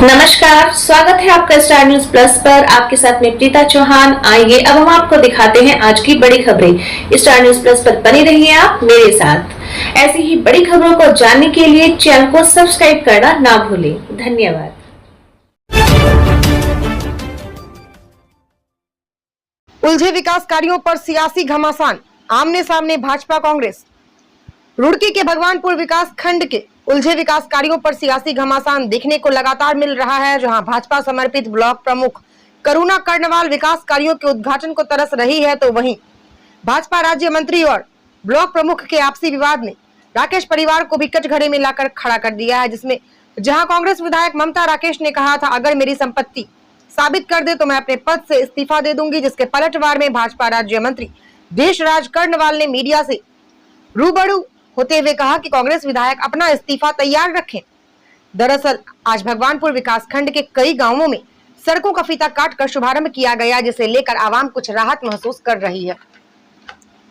नमस्कार, स्वागत है आपका स्टार न्यूज प्लस पर। आपके साथ में प्रीता चौहान। आइए अब हम आपको दिखाते हैं आज की बड़ी खबरें। स्टार न्यूज प्लस पर बने रहिए आप मेरे साथ। ऐसी ही बड़ी खबरों को जानने के लिए चैनल को सब्सक्राइब करना ना भूलें। धन्यवाद। उलझे विकास कार्यों पर सियासी घमासान, आमने सामने भाजपा कांग्रेस। रुड़की के भगवानपुर विकास खंड के उलझे विकास कार्यों पर सियासी घमासान देखने को लगातार मिल रहा है। जहां भाजपा समर्पित ब्लॉक प्रमुख करुणा कर्णवाल विकास कार्यों के उद्घाटन को तरस रही है, तो वहीं भाजपा राज्य मंत्री और ब्लॉक प्रमुख के आपसी विवाद ने राकेश परिवार को भी कटघरे में लाकर खड़ा कर दिया है। जिसमें जहां कांग्रेस विधायक ममता राकेश ने कहा था, अगर मेरी संपत्ति साबित कर दे तो मैं अपने पद से इस्तीफा दे दूंगी, जिसके पलटवार में भाजपा राज्य मंत्री देशराज कर्णवाल ने मीडिया से रूबरू होते हुए कहा कि कांग्रेस विधायक अपना इस्तीफा तैयार रखें। दरअसल आज भगवानपुर विकास खंड के कई गांवों में सड़कों का फीता काटकर शुभारंभ किया गया, जिसे लेकर आवाम कुछ राहत महसूस कर रही है।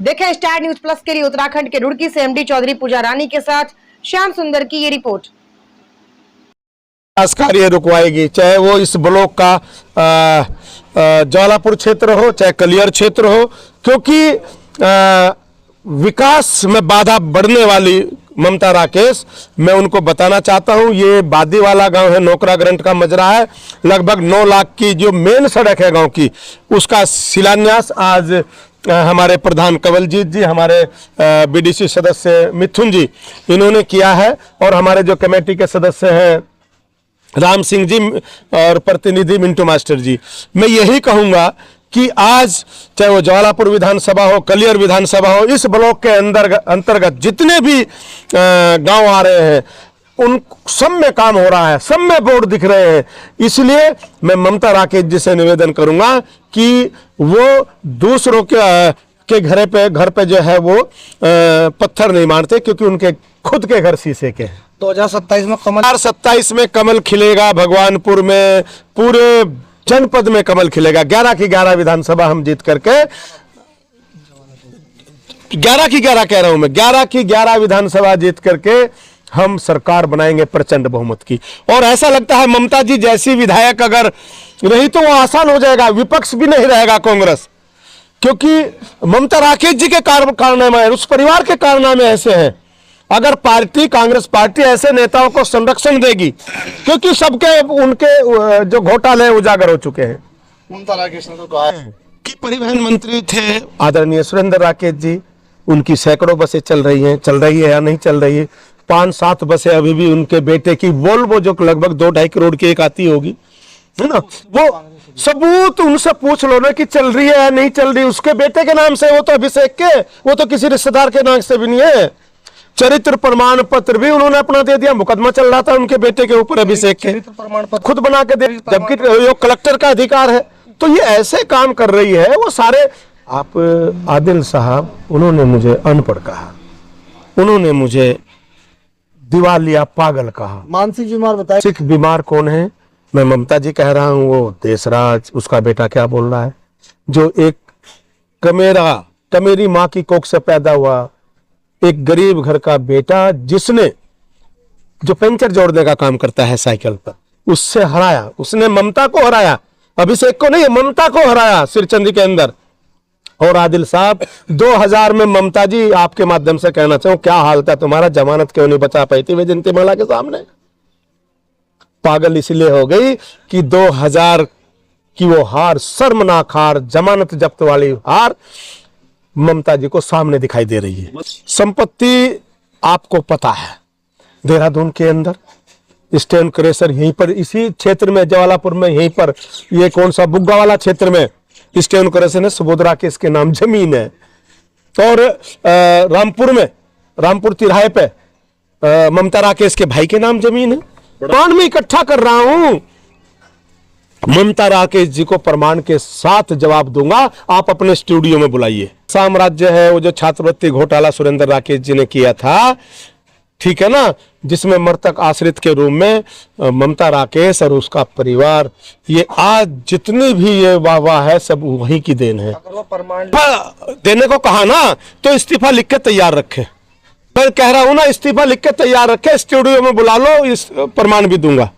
देखें स्टार न्यूज प्लस के लिए उत्तराखंड के रुड़की से एमडी चौधरी पूजा रानी के साथ श्याम सुंदर की ये रिपोर्ट। विकास कार्य रुकवाएगी, चाहे वो इस ब्लॉक का ज्वालापुर क्षेत्र हो, चाहे कलियर क्षेत्र हो, क्योंकि विकास में बाधा बढ़ने वाली ममता राकेश, मैं उनको बताना चाहता हूं, ये बादी वाला गांव है, नोकरा ग्रंट का मजरा है। लगभग 9 लाख की जो मेन सड़क है गांव की, उसका शिलान्यास आज हमारे प्रधान कंवलजीत जी, हमारे बीडीसी सदस्य मिथुन जी, इन्होंने किया है। और हमारे जो कमेटी के सदस्य हैं राम सिंह जी और प्रतिनिधि मिंटू मास्टर जी, मैं यही कहूँगा कि आज चाहे वो ज्वालापुर विधानसभा हो, कलियर विधानसभा हो, इस ब्लॉक के अंतर्गत जितने भी गांव आ रहे हैं, उन सब में काम हो रहा है, सब में बोर्ड दिख रहे हैं। इसलिए मैं ममता राकेश जी से निवेदन करूंगा कि वो दूसरों के घर पे जो है वो पत्थर नहीं मारते, क्योंकि उनके खुद के घर शीशे के हैं। 2027 में कमल खिलेगा भगवानपुर में, पूरे जनपद में कमल खिलेगा। 11 की 11 विधानसभा हम जीत करके 11 की 11 कह रहा हूं मैं, 11 की 11 विधानसभा जीत करके हम सरकार बनाएंगे प्रचंड बहुमत की। और ऐसा लगता है ममता जी जैसी विधायक अगर रही तो वो आसान हो जाएगा, विपक्ष भी नहीं रहेगा कांग्रेस, क्योंकि ममता राकेश जी के कारनामे, उस परिवार के कारनामे ऐसे हैं। अगर पार्टी, कांग्रेस पार्टी ऐसे नेताओं को संरक्षण देगी, क्योंकि सबके उनके जो घोटाले उजागर हो चुके हैं। ममता राकेश ने तो कहा है कि परिवहन मंत्री थे आदरणीय सुरेंद्र राकेश जी, उनकी सैकड़ों बसें चल रही है या नहीं चल रही है। 5-7 बसें अभी भी उनके बेटे की वोल्वो, जो लगभग 2-2.5 करोड़ की एक आती होगी, है ना, वो सबूत उनसे पूछ लो ना कि चल रही है या नहीं चल रही। उसके बेटे के नाम से, वो तो अभिषेक के, वो तो किसी रिश्तेदार के नाम से भी नहीं है। चरित्र प्रमाण पत्र भी उन्होंने अपना दे दिया, मुकदमा चल रहा था उनके बेटे के ऊपर, अभिषेक के, प्रमाण पत्र खुद बना के दे, जबकि वो कलेक्टर का अधिकार है। तो ये ऐसे काम कर रही है वो सारे। आप आदिल साहब, उन्होंने मुझे अनपढ़ कहा, उन्होंने मुझे दिवालिया पागल कहा। मानसिक बीमार बताया। मानसिक बीमार कौन है? मैं ममता जी कह रहा हूं, वो देशराज, उसका बेटा क्या बोल रहा है, जो एक कमेरी माँ की कोख से पैदा हुआ, एक गरीब घर का बेटा, जिसने जो पंचर जोड़ने का काम करता है साइकिल पर, उससे हराया, उसने ममता को हराया, अभिषेक को नहीं, ममता को हराया सिरचंदी के अंदर। और आदिल साहब 2000 में ममता जी, आपके माध्यम से कहना चाहूं, क्या हाल था तुम्हारा, जमानत क्यों नहीं बचा पाई थी वैजयंतीमाला के सामने? पागल इसलिए हो गई कि 2000 की वो हार, शर्मनाक हार, जमानत जब्त वाली हार ममता जी को सामने दिखाई दे रही है। संपत्ति आपको पता है, देहरादून के अंदर स्टेन क्रेशर, यहीं पर इसी क्षेत्र में, ज्वालापुर में, यहीं पर, ये कौन सा बुग्गा वाला क्षेत्र में स्टेन क्रेशर है, सुबोध राकेश के नाम जमीन है। और रामपुर तिराहे पे ममता राकेश के भाई के नाम जमीन है। प्रमाण में इकट्ठा कर रहा हूं, ममता राकेश जी को प्रमाण के साथ जवाब दूंगा। आप अपने स्टूडियो में बुलाइए। साम्राज्य है वो जो छात्रवृत्ति घोटाला सुरेंद्र राकेश जी ने किया था, ठीक है ना, जिसमें मृतक आश्रित के रूप में ममता राकेश और उसका परिवार, ये आज जितनी भी ये वाह है सब वही की देन है। अगर वो प्रमाण देने को कहा ना, तो इस्तीफा लिख के तैयार रखे। मैं कह रहा हूं ना, इस्तीफा लिख के तैयार रखे, स्टूडियो में बुला लो, इस प्रमाण भी दूंगा।